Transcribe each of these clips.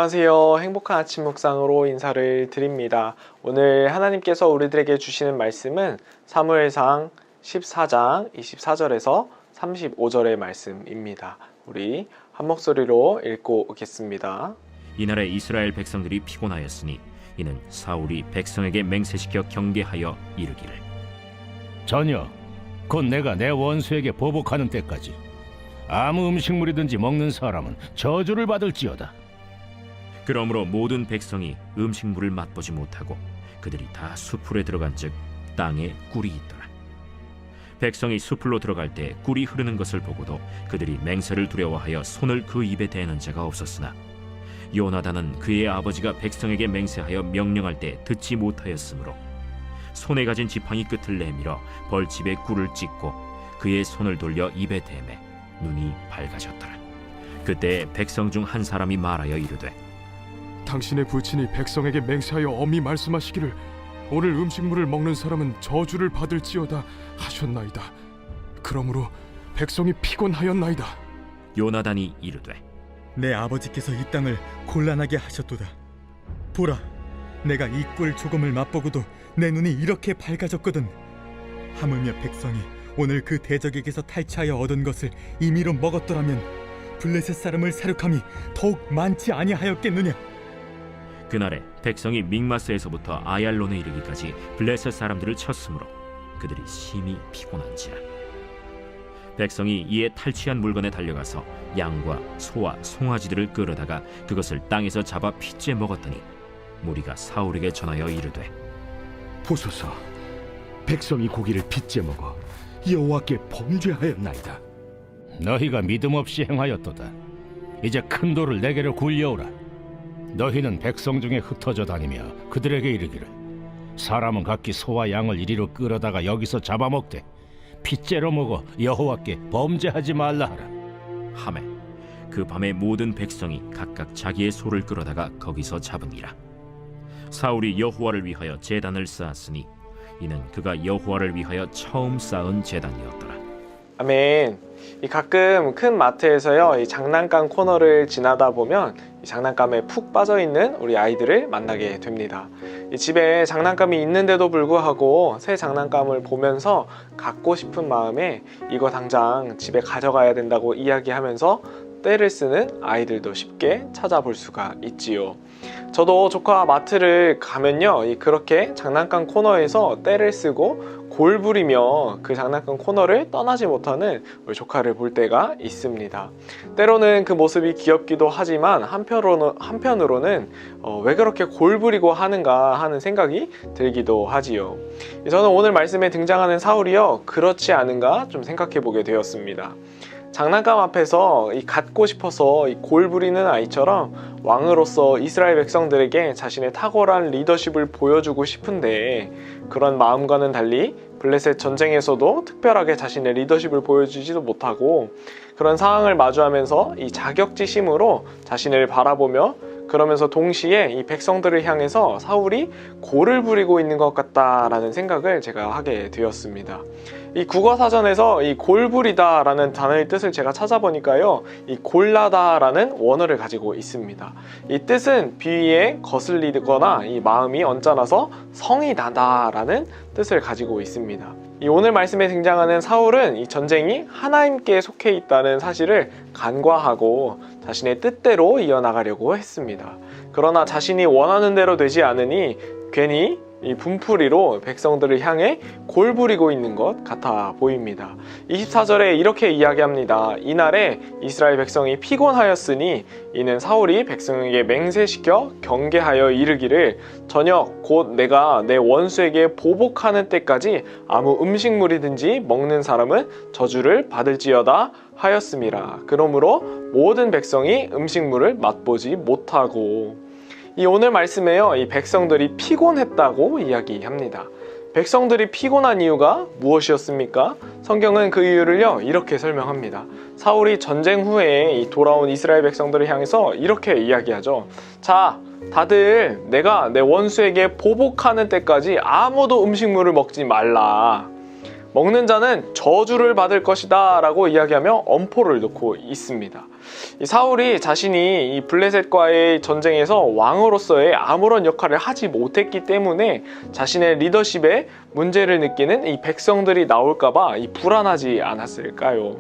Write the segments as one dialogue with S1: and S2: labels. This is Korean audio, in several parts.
S1: 안녕하세요. 행복한 아침 묵상으로 인사를 드립니다. 오늘 하나님께서 우리들에게 주시는 말씀은 사무엘상 14장 24절에서 35절의 말씀입니다. 우리 한 목소리로 읽고 오겠습니다.
S2: 이날에 이스라엘 백성들이 피곤하였으니 이는 사울이 백성에게 맹세시켜 경계하여 이르기를
S3: 전혀 곧 내가 내 원수에게 보복하는 때까지 아무 음식물이든지 먹는 사람은 저주를 받을지어다.
S2: 그러므로 모든 백성이 음식물을 맛보지 못하고 그들이 다 수풀에 들어간즉 땅에 꿀이 있더라. 백성이 수풀로 들어갈 때 꿀이 흐르는 것을 보고도 그들이 맹세를 두려워하여 손을 그 입에 대는 자가 없었으나 요나단은 그의 아버지가 백성에게 맹세하여 명령할 때 듣지 못하였으므로 손에 가진 지팡이 끝을 내밀어 벌집에 꿀을 찍고 그의 손을 돌려 입에 대매 눈이 밝아졌더라. 그때 백성 중 한 사람이 말하여 이르되
S4: 당신의 부친이 백성에게 맹세하여 엄히 말씀하시기를 오늘 음식물을 먹는 사람은 저주를 받을지어다 하셨나이다. 그러므로 백성이 피곤하였나이다.
S2: 요나단이 이르되
S5: 내 아버지께서 이 땅을 곤란하게 하셨도다. 보라, 내가 이 꿀 조금을 맛보고도 내 눈이 이렇게 밝아졌거든. 하물며 백성이 오늘 그 대적에게서 탈취하여 얻은 것을 임의로 먹었더라면 블레셋 사람을 사륙함이 더욱 많지 아니하였겠느냐.
S2: 그날에 백성이 믹마스에서부터 아얄론에 이르기까지 블레셋 사람들을 쳤으므로 그들이 심히 피곤한지라. 백성이 이에 탈취한 물건에 달려가서 양과 소와 송아지들을 끌어다가 그것을 땅에서 잡아 핏째 먹었더니 무리가 사울에게 전하여 이르되
S6: 보소서, 백성이 고기를 빚제 먹어 여호와께 범죄하였나이다.
S3: 너희가 믿음 없이 행하였도다. 이제 큰 돌을 내게로 굴려오라. 너희는 백성 중에 흩어져 다니며 그들에게 이르기를 사람은 각기 소와 양을 이리로 끌어다가 여기서 잡아먹되 핏째로 먹어 여호와께 범죄하지 말라 하라.
S2: 하매 그 밤에 모든 백성이 각각 자기의 소를 끌어다가 거기서 잡으니라. 사울이 여호와를 위하여 제단을 쌓았으니 이는 그가 여호와를 위하여 처음 쌓은 제단이었더라.
S1: 아멘. 가끔 큰 마트에서요, 이 장난감 코너를 지나다 보면 이 장난감에 푹 빠져 있는 우리 아이들을 만나게 됩니다. 이 집에 장난감이 있는데도 불구하고 새 장난감을 보면서 갖고 싶은 마음에 이거 당장 집에 가져가야 된다고 이야기하면서 떼를 쓰는 아이들도 쉽게 찾아볼 수가 있지요. 저도 조카 마트를 가면요, 그렇게 장난감 코너에서 떼를 쓰고 골 부리며 그 장난감 코너를 떠나지 못하는 우리 조카를 볼 때가 있습니다. 때로는 그 모습이 귀엽기도 하지만 한편으로는 왜 그렇게 골 부리고 하는가 하는 생각이 들기도 하지요. 저는 오늘 말씀에 등장하는 사울이요, 그렇지 않은가 좀 생각해 보게 되었습니다. 장난감 앞에서 갖고 싶어서 골 부리는 아이처럼 왕으로서 이스라엘 백성들에게 자신의 탁월한 리더십을 보여주고 싶은데 그런 마음과는 달리 블레셋 전쟁에서도 특별하게 자신의 리더십을 보여주지도 못하고 그런 상황을 마주하면서 이 자격지심으로 자신을 바라보며 그러면서 동시에 이 백성들을 향해서 사울이 골을 부리고 있는 것 같다라는 생각을 제가 하게 되었습니다. 이 국어사전에서 이 골부리다 라는 단어의 뜻을 제가 찾아보니까요, 이 골라다 라는 원어를 가지고 있습니다. 이 뜻은 비위에 거슬리거나 이 마음이 언짢아서 성이 나다 라는 뜻을 가지고 있습니다. 이 오늘 말씀에 등장하는 사울은 이 전쟁이 하나님께 속해 있다는 사실을 간과하고 자신의 뜻대로 이어나가려고 했습니다. 그러나 자신이 원하는 대로 되지 않으니 괜히 이 분풀이로 백성들을 향해 골 부리고 있는 것 같아 보입니다. 24절에 이렇게 이야기합니다. 이날에 이스라엘 백성이 피곤하였으니 이는 사울이 백성에게 맹세시켜 경계하여 이르기를 저녁 곧 내가 내 원수에게 보복하는 때까지 아무 음식물이든지 먹는 사람은 저주를 받을지어다 하였음이라. 그러므로 모든 백성이 음식물을 맛보지 못하고. 이 오늘 말씀에요, 이 백성들이 피곤했다고 이야기합니다. 백성들이 피곤한 이유가 무엇이었습니까? 성경은 그 이유를요, 이렇게 설명합니다. 사울이 전쟁 후에 돌아온 이스라엘 백성들을 향해서 이렇게 이야기하죠. 자, 다들 내가 내 원수에게 보복하는 때까지 아무도 음식물을 먹지 말라. 먹는 자는 저주를 받을 것이다 라고 이야기하며 엄포를 놓고 있습니다. 이 사울이 자신이 이 블레셋과의 전쟁에서 왕으로서의 아무런 역할을 하지 못했기 때문에 자신의 리더십에 문제를 느끼는 이 백성들이 나올까봐 이 불안하지 않았을까요?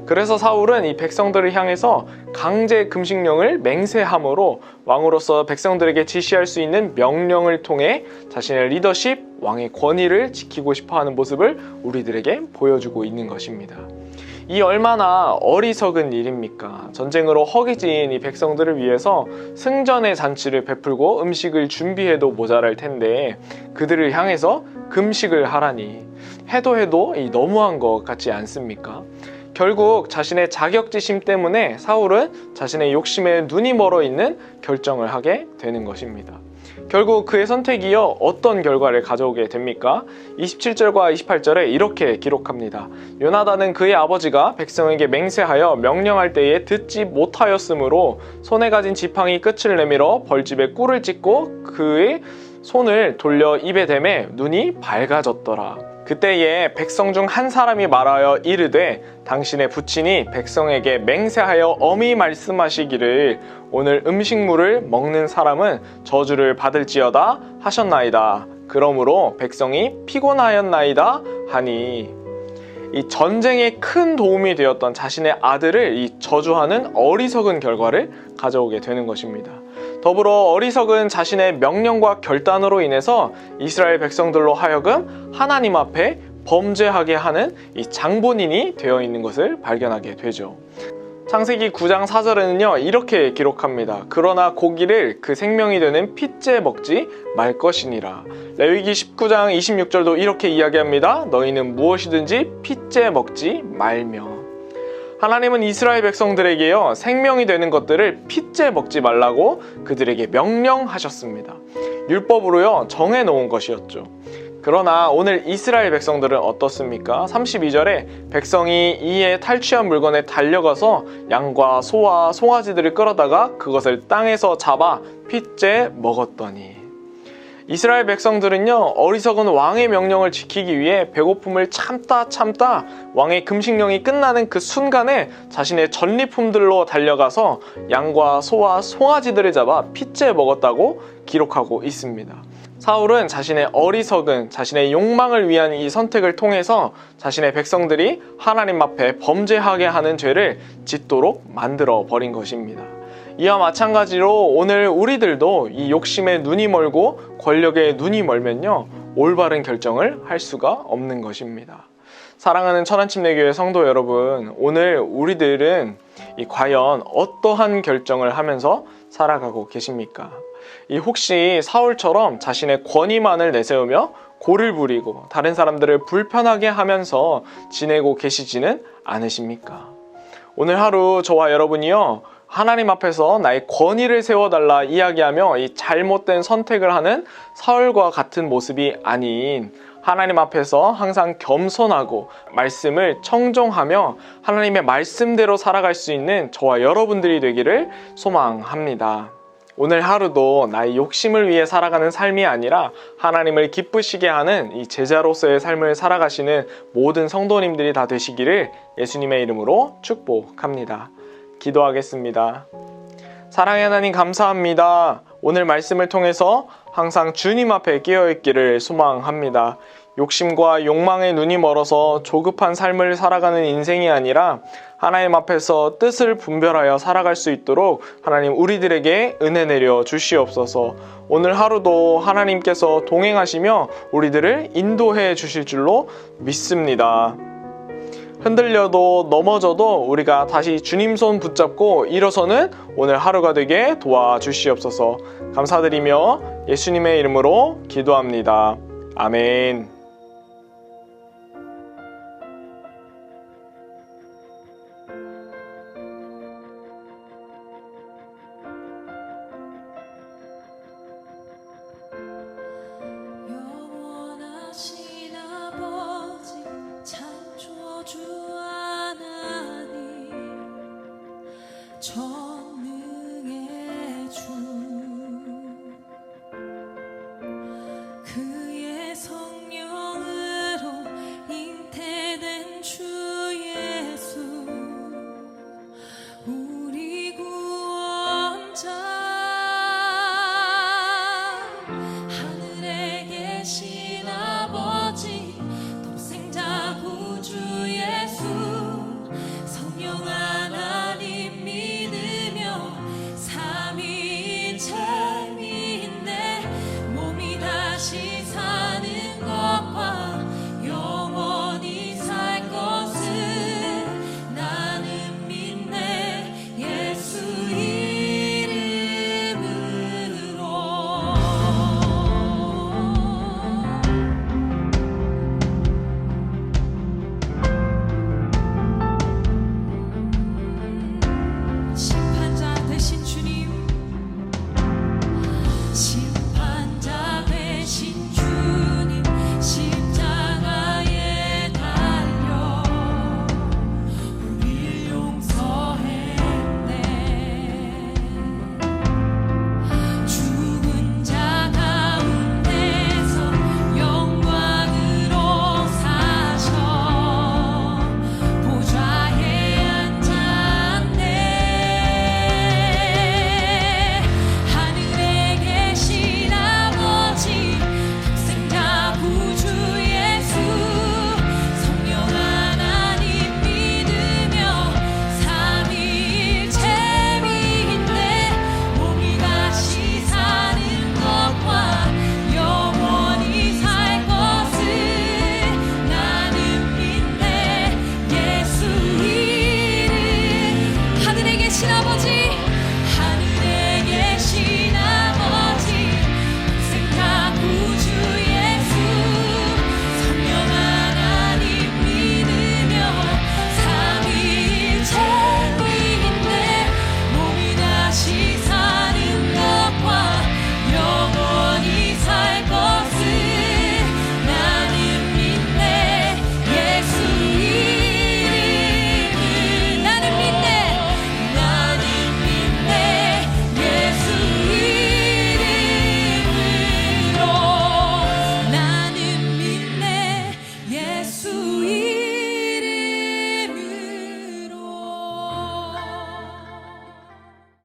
S1: 그래서 사울은 이 백성들을 향해서 강제 금식령을 맹세함으로 왕으로서 백성들에게 지시할 수 있는 명령을 통해 자신의 리더십, 왕의 권위를 지키고 싶어하는 모습을 우리들에게 보여주고 있는 것입니다. 이 얼마나 어리석은 일입니까? 전쟁으로 허기진 이 백성들을 위해서 승전의 잔치를 베풀고 음식을 준비해도 모자랄 텐데 그들을 향해서 금식을 하라니 해도 이 너무한 것 같지 않습니까? 결국 자신의 자격지심 때문에 사울은 자신의 욕심에 눈이 멀어 있는 결정을 하게 되는 것입니다. 결국 그의 선택이요 어떤 결과를 가져오게 됩니까? 27절과 28절에 이렇게 기록합니다. 요나단은 그의 아버지가 백성에게 맹세하여 명령할 때에 듣지 못하였으므로 손에 가진 지팡이 끝을 내밀어 벌집에 꿀을 찍고 그의 손을 돌려 입에 대매 눈이 밝아졌더라. 그때에 백성 중 한 사람이 말하여 이르되 당신의 부친이 백성에게 맹세하여 엄히 말씀하시기를 오늘 음식물을 먹는 사람은 저주를 받을지어다 하셨나이다. 그러므로 백성이 피곤하였나이다 하니 이 전쟁에 큰 도움이 되었던 자신의 아들을 이 저주하는 어리석은 결과를 가져오게 되는 것입니다. 더불어 어리석은 자신의 명령과 결단으로 인해서 이스라엘 백성들로 하여금 하나님 앞에 범죄하게 하는 이 장본인이 되어 있는 것을 발견하게 되죠. 창세기 9장 4절에는요 이렇게 기록합니다. 그러나 고기를 그 생명이 되는 핏째 먹지 말 것이니라. 레위기 19장 26절도 이렇게 이야기합니다. 너희는 무엇이든지 핏째 먹지 말며. 하나님은 이스라엘 백성들에게요 생명이 되는 것들을 핏째 먹지 말라고 그들에게 명령하셨습니다. 율법으로요 정해놓은 것이었죠. 그러나 오늘 이스라엘 백성들은 어떻습니까? 32절에 백성이 이에 탈취한 물건에 달려가서 양과 소와 송아지들을 끌어다가 그것을 땅에서 잡아 핏째 먹었더니. 이스라엘 백성들은요 어리석은 왕의 명령을 지키기 위해 배고픔을 참다 왕의 금식령이 끝나는 그 순간에 자신의 전리품들로 달려가서 양과 소와 송아지들을 잡아 핏째 먹었다고 기록하고 있습니다. 사울은 자신의 어리석은 자신의 욕망을 위한 이 선택을 통해서 자신의 백성들이 하나님 앞에 범죄하게 하는 죄를 짓도록 만들어 버린 것입니다. 이와 마찬가지로 오늘 우리들도 이 욕심에 눈이 멀고 권력에 눈이 멀면요 올바른 결정을 할 수가 없는 것입니다. 사랑하는 천안침례교회 성도 여러분, 오늘 우리들은 과연 어떠한 결정을 하면서 살아가고 계십니까? 혹시 사울처럼 자신의 권위만을 내세우며 고를 부리고 다른 사람들을 불편하게 하면서 지내고 계시지는 않으십니까? 오늘 하루 저와 여러분이요 하나님 앞에서 나의 권위를 세워달라 이야기하며 이 잘못된 선택을 하는 사울과 같은 모습이 아닌 하나님 앞에서 항상 겸손하고 말씀을 청종하며 하나님의 말씀대로 살아갈 수 있는 저와 여러분들이 되기를 소망합니다. 오늘 하루도 나의 욕심을 위해 살아가는 삶이 아니라 하나님을 기쁘시게 하는 이 제자로서의 삶을 살아가시는 모든 성도님들이 다 되시기를 예수님의 이름으로 축복합니다. 기도하겠습니다. 사랑의 하나님 감사합니다. 오늘 말씀을 통해서 항상 주님 앞에 깨어있기를 소망합니다. 욕심과 욕망의 눈이 멀어서 조급한 삶을 살아가는 인생이 아니라 하나님 앞에서 뜻을 분별하여 살아갈 수 있도록 하나님 우리들에게 은혜 내려 주시옵소서. 오늘 하루도 하나님께서 동행하시며 우리들을 인도해 주실 줄로 믿습니다. 흔들려도 넘어져도 우리가 다시 주님 손 붙잡고 일어서는 오늘 하루가 되게 도와주시옵소서. 감사드리며 예수님의 이름으로 기도합니다. 아멘.
S7: 영원하신 아버지 창조주 하나님